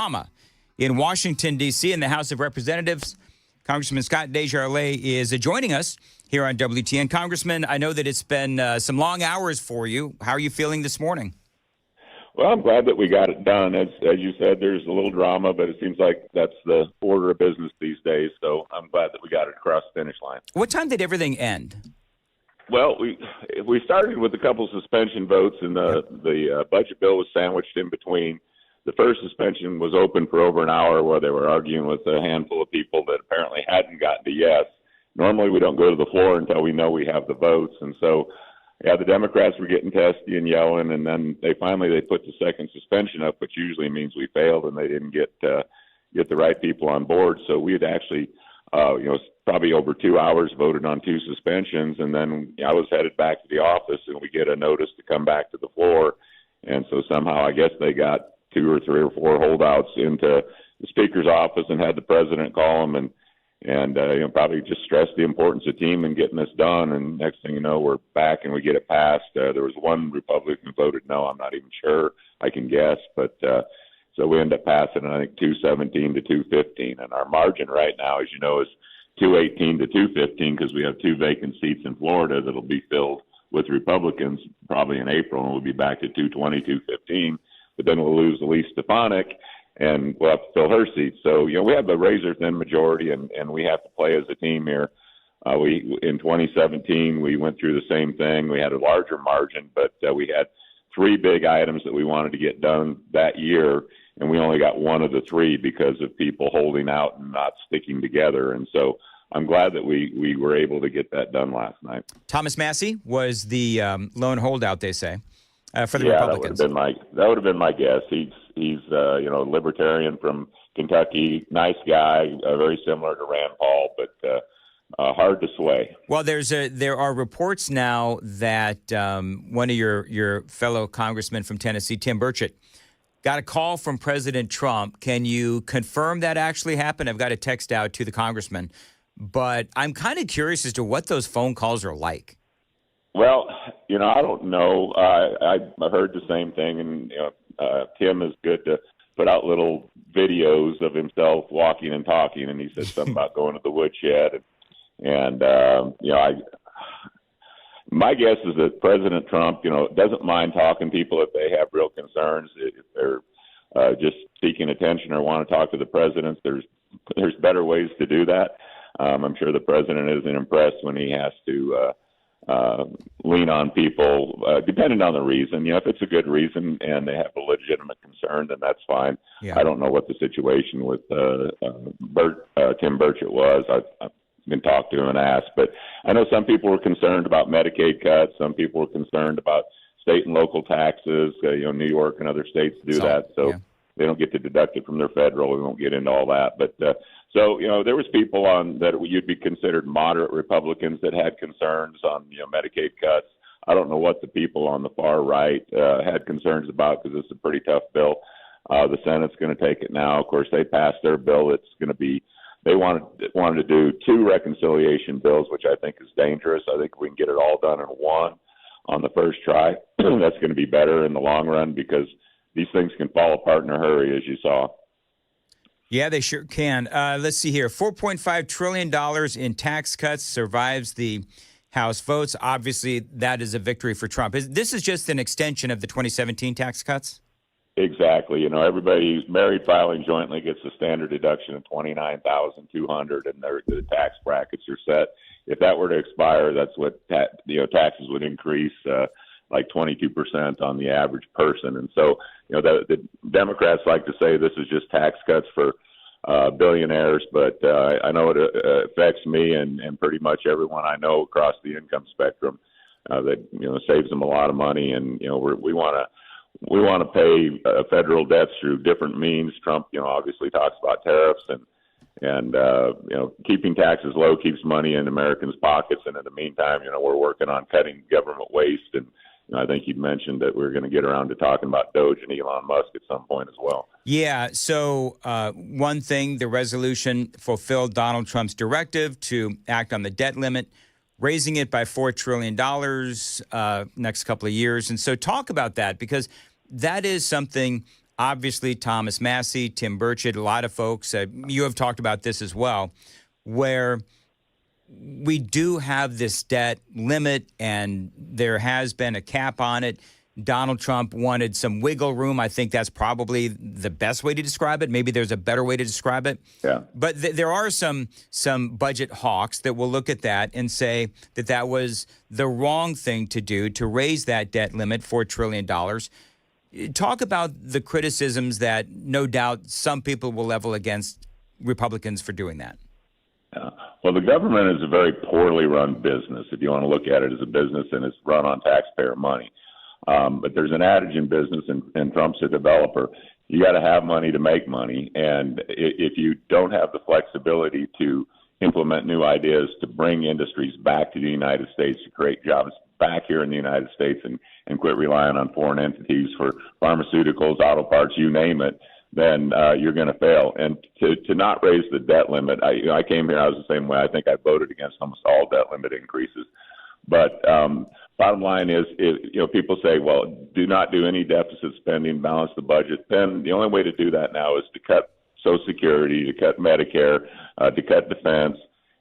Obama in Washington, D.C. in the House of Representatives. Congressman Scott DesJarlais is joining us here on WTN. Congressman, I know that it's been some long hours for you. How are you feeling this morning? Well, I'm glad that we got it done. As you said, there's a little drama, but it seems like that's the order of business these days. So I'm glad that we got it across the finish line. What time did everything end? Well, we started with a couple suspension votes, and the budget bill was sandwiched in between. The first suspension was open for over an hour where they were arguing with a handful of people that apparently hadn't gotten to yes. Normally we don't go to the floor until we know we have the votes. And so, yeah, the Democrats were getting testy and yelling, and then they put the second suspension up, which usually means we failed and they didn't get the right people on board. So we had actually, probably over 2 hours voted on two suspensions, and then I was headed back to the office, and we get a notice to come back to the floor. And so somehow I guess they got 2 or 3 or 4 holdouts into the speaker's office and had the president call them and probably just stressed the importance of team and getting this done. And next thing you know, we're back and we get it passed. There was one Republican who voted no. I'm not even sure. I can guess. But so we end up passing, I think, 217 to 215. And our margin right now, as you know, is 218 to 215 because we have 2 vacant seats in Florida that'll be filled with Republicans probably in April, and we'll be back to 220, 215. But then we'll lose Elise Stefanik, and we'll have to fill her seat. So, we have a razor-thin majority, and we have to play as a team here. In 2017, we went through the same thing. We had a larger margin, but we had 3 big items that we wanted to get done that year, and we only got 1 of the 3 because of people holding out and not sticking together. And so I'm glad that we were able to get that done last night. Thomas Massie was the lone holdout, they say. For the Republicans. that would have been my guess. He's a libertarian from Kentucky, nice guy, very similar to Rand Paul, but hard to sway. Well, there are reports now that one of your fellow congressmen from Tennessee, Tim Burchett, got a call from President Trump. Can you confirm that actually happened? I've got a text out to the congressman, but I'm kind of curious as to what those phone calls are like. Well, I don't know. I heard the same thing, and Tim is good to put out little videos of himself walking and talking, and he said something about going to the woodshed, and my guess is that President Trump, doesn't mind talking to people if they have real concerns, if they're just seeking attention or want to talk to the president. There's better ways to do that. I'm sure the president isn't impressed when he has to lean on people, depending on the reason. If it's a good reason and they have a legitimate concern, then that's fine. Yeah. I don't know what the situation with Tim Burchett was. I've been talked to and asked, but I know some people were concerned about Medicaid cuts. Some people were concerned about state and local taxes. New York and other states do that, so they don't get to deduct it from their federal. We won't get into all that, but so there was people on that you'd be considered moderate Republicans that had concerns on Medicaid cuts. I don't know what the people on the far right had concerns about because it's a pretty tough bill. The Senate's going to take it now. Of course, they passed their bill. It's going to be. They wanted to do 2 reconciliation bills, which I think is dangerous. I think we can get it all done in one on the first try. That's going to be better in the long run because these things can fall apart in a hurry, as you saw. Yeah, they sure can. Let's see here. $4.5 trillion in tax cuts survives the House votes. Obviously, that is a victory for Trump. This is just an extension of the 2017 tax cuts? Exactly. Everybody who's married filing jointly gets a standard deduction of $29,200, and the tax brackets are set. If that were to expire, that's what taxes would increase like 22% on the average person. And so, the Democrats like to say this is just tax cuts for billionaires, but I know it affects me and pretty much everyone I know across the income spectrum. That saves them a lot of money, and we want to pay federal debts through different means. Trump, obviously talks about tariffs and keeping taxes low keeps money in Americans' pockets. And in the meantime, we're working on cutting government waste. And I think you mentioned that we're going to get around to talking about DOGE and Elon Musk at some point as well. Yeah. So one thing, the resolution fulfilled Donald Trump's directive to act on the debt limit, raising it by $4 trillion next couple of years. And so talk about that, because that is something obviously Thomas Massey, Tim Burchett, a lot of folks, you have talked about this as well, where we do have this debt limit and there has been a cap on it. Donald Trump wanted some wiggle room. I think that's probably the best way to describe it. Maybe there's a better way to describe it. Yeah. But there are some budget hawks that will look at that and say that that was the wrong thing to do, to raise that debt limit $4 trillion. Talk about the criticisms that no doubt some people will level against Republicans for doing that. Well, the government is a very poorly run business, if you want to look at it as a business, and it's run on taxpayer money. But there's an adage in business, and Trump's a developer. You got to have money to make money. And if you don't have the flexibility to implement new ideas, to bring industries back to the United States, to create jobs back here in the United States and quit relying on foreign entities for pharmaceuticals, auto parts, you name it, then you're going to fail. And to not raise the debt limit, I came here, I was the same way. I think I voted against almost all debt limit increases. But bottom line is, people say, well, do not do any deficit spending, balance the budget. Then the only way to do that now is to cut Social Security, to cut Medicare, to cut defense.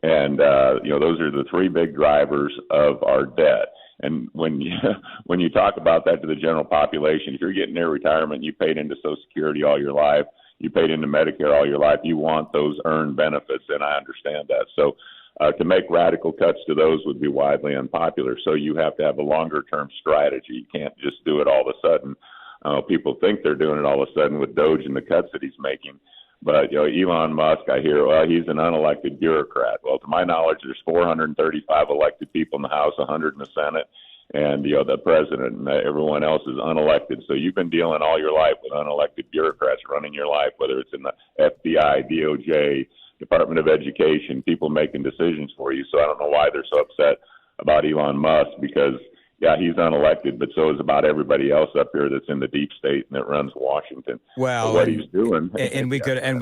And, those are the three big drivers of our debt. And when you talk about that to the general population, if you're getting near retirement, you paid into Social Security all your life, you paid into Medicare all your life, you want those earned benefits, and I understand that. So to make radical cuts to those would be widely unpopular. So you have to have a longer-term strategy. You can't just do it all of a sudden. People think they're doing it all of a sudden with DOGE and the cuts that he's making. But, Elon Musk, I hear, well, he's an unelected bureaucrat. Well, to my knowledge, there's 435 elected people in the House, 100 in the Senate, and, the president, and everyone else is unelected. So you've been dealing all your life with unelected bureaucrats running your life, whether it's in the FBI, DOJ, Department of Education, people making decisions for you. So I don't know why they're so upset about Elon Musk, because, yeah, he's unelected, but so is about everybody else up here that's in the deep state and that runs Washington. Well, what he's doing, and we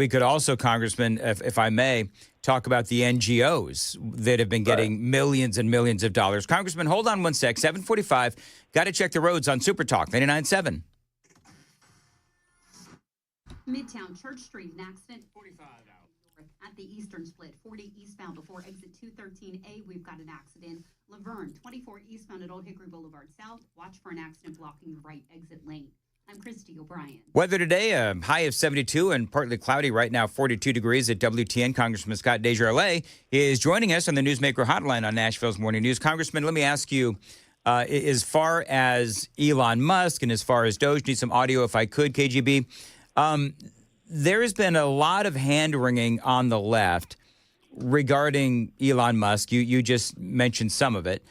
could also, Congressman, if I may, talk about the NGOs that have been getting millions and millions of dollars. Congressman, hold on one sec. 7:45. Got to check the roads on Super Talk 99.7. Midtown Church Street, an accident. 45 out. At the eastern split, 40 eastbound before exit 213A, we've got an accident. Laverne, 24 eastbound at Old Hickory Boulevard South. Watch for an accident blocking the right exit lane. I'm Christy O'Brien. Weather today, a high of 72 and partly cloudy right now, 42 degrees at WTN. Congressman Scott DesJarlais is joining us on the Newsmaker Hotline on Nashville's Morning News. Congressman, let me ask you, as far as Elon Musk and as far as DOGE, need some audio if I could, KGB. There has been a lot of hand-wringing on the left regarding Elon Musk. You just mentioned some of it.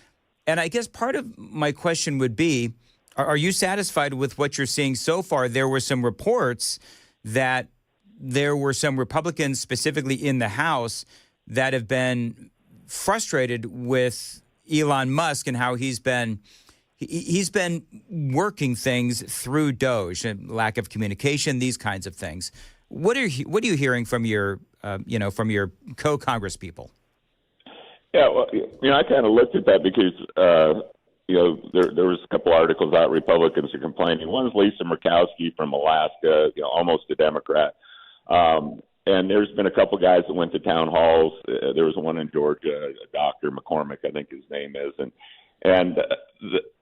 And I guess part of my question would be, are you satisfied with what you're seeing so far? There were some reports that there were some Republicans, specifically in the House, that have been frustrated with Elon Musk and how he's been working things through DOGE, and lack of communication, these kinds of things. What are you hearing from your from your co-Congress people? Yeah, well, I kind of looked at that because there was a couple articles out. Republicans are complaining. One is Lisa Murkowski from Alaska, almost a Democrat. And there's been a couple guys that went to town halls. There was one in Georgia, Dr. McCormick, I think his name is, and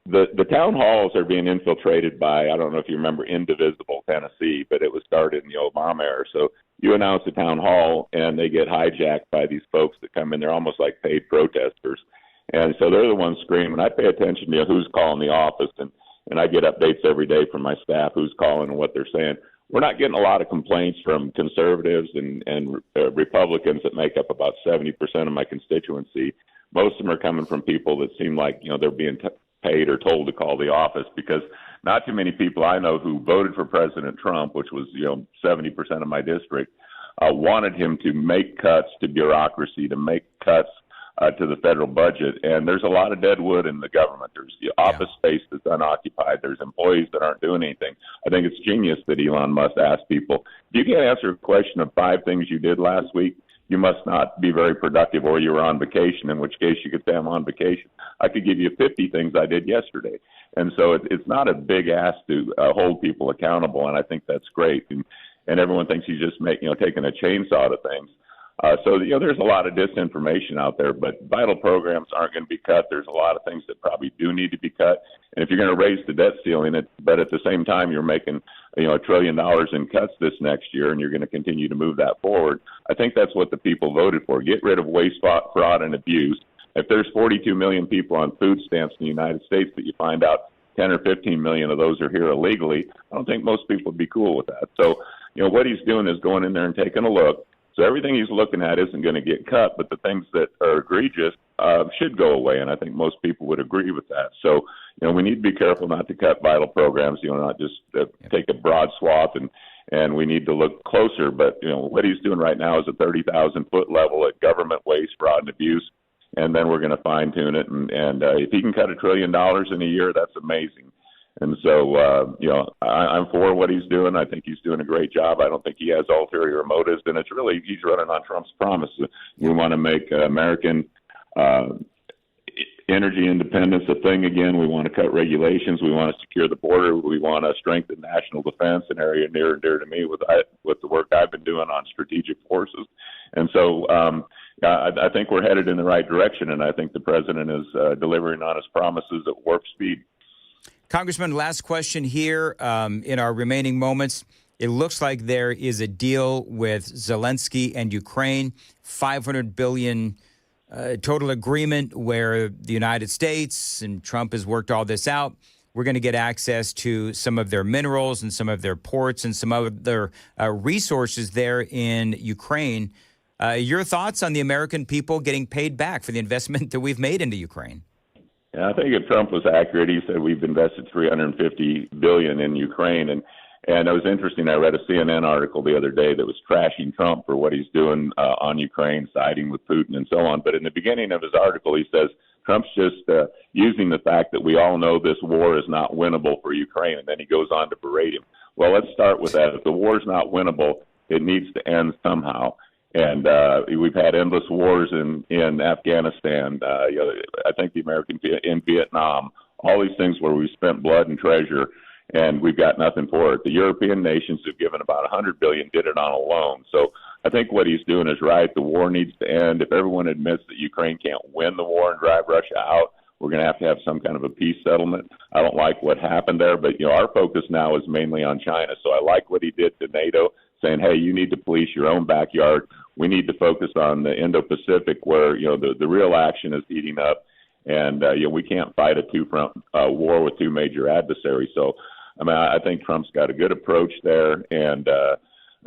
the town halls are being infiltrated by, I don't know if you remember Indivisible Tennessee, but it was started in the Obama era. So you announce a town hall, and they get hijacked by these folks that come in. They're almost like paid protesters. And so they're the ones screaming. I pay attention to who's calling the office, and I get updates every day from my staff, who's calling and what they're saying. We're not getting a lot of complaints from conservatives and Republicans that make up about 70% of my constituency. Most of them are coming from people that seem like, they're being paid or told to call the office, because not too many people I know who voted for President Trump, which was, 70% of my district, wanted him to make cuts to bureaucracy, to make cuts to the federal budget. And there's a lot of dead wood in the government. There's the office space that's unoccupied. There's employees that aren't doing anything. I think it's genius that Elon Musk asked people, if you can't answer a question of 5 things you did last week, you must not be very productive or you're on vacation, in which case you could say I'm on vacation. I could give you 50 things I did yesterday. And so it's not a big ask to hold people accountable, and I think that's great. And everyone thinks he's just taking a chainsaw to things. So there's a lot of disinformation out there, but vital programs aren't going to be cut. There's a lot of things that probably do need to be cut. And if you're going to raise the debt ceiling, but at the same time you're making $1 trillion in cuts this next year, and you're going to continue to move that forward, I think that's what the people voted for. Get rid of waste, fraud, and abuse. If there's 42 million people on food stamps in the United States that you find out 10 or 15 million of those are here illegally, I don't think most people would be cool with that. So, what he's doing is going in there and taking a look. So everything he's looking at isn't going to get cut, but the things that are egregious should go away, and I think most people would agree with that. So, we need to be careful not to cut vital programs, not just take a broad swath, and we need to look closer. But, what he's doing right now is a 30,000-foot level at government waste, fraud, and abuse, and then we're going to fine-tune it. And if he can cut $1 trillion in a year, that's amazing. And so, I'm for what he's doing. I think he's doing a great job. I don't think he has ulterior motives, and it's really, he's running on Trump's promises. We want to make American energy independence a thing again. We want to cut regulations. We want to secure the border. We want to strengthen national defense, an area near and dear to me with the work I've been doing on strategic forces. And so I think we're headed in the right direction, and I think the president is delivering on his promises at warp speed. Congressman, last question here in our remaining moments. It looks like there is a deal with Zelensky and Ukraine, $500 billion total agreement where the United States and Trump has worked all this out. We're going to get access to some of their minerals and some of their ports and some other resources there in Ukraine. Your thoughts on the American people getting paid back for the investment that we've made into Ukraine? Yeah, I think if Trump was accurate, he said we've invested $350 billion in Ukraine, and it was interesting. I read a CNN article the other day that was trashing Trump for what he's doing on Ukraine, siding with Putin, and so on. But in the beginning of his article, he says Trump's just using the fact that we all know this war is not winnable for Ukraine, and then he goes on to berate him. Well, let's start with that. If the war's not winnable, it needs to end somehow. And we've had endless wars in Afghanistan. I think the American in Vietnam, all these things where we spent blood and treasure, and we've got nothing for it. The European nations have given about $100 billion, did it on a loan. So I think what he's doing is right. The war needs to end. If everyone admits that Ukraine can't win the war and drive Russia out, we're going to have some kind of a peace settlement. I don't like what happened there, but our focus now is mainly on China. So I like what he did to NATO, saying, hey, you need to police your own backyard. We need to focus on the Indo-Pacific where, the real action is heating up. And, we can't fight a two-front war with two major adversaries. So, I think Trump's got a good approach there. And,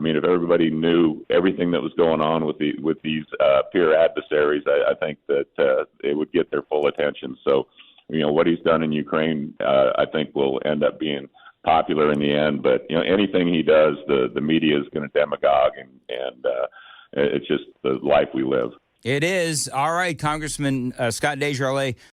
if everybody knew everything that was going on with these peer adversaries, I think that it would get their full attention. So, what he's done in Ukraine, I think will end up being popular in the end. But, anything he does, the media is going to demagogue, and it's just the life we live. It is. All right, Congressman Scott DesJarlais,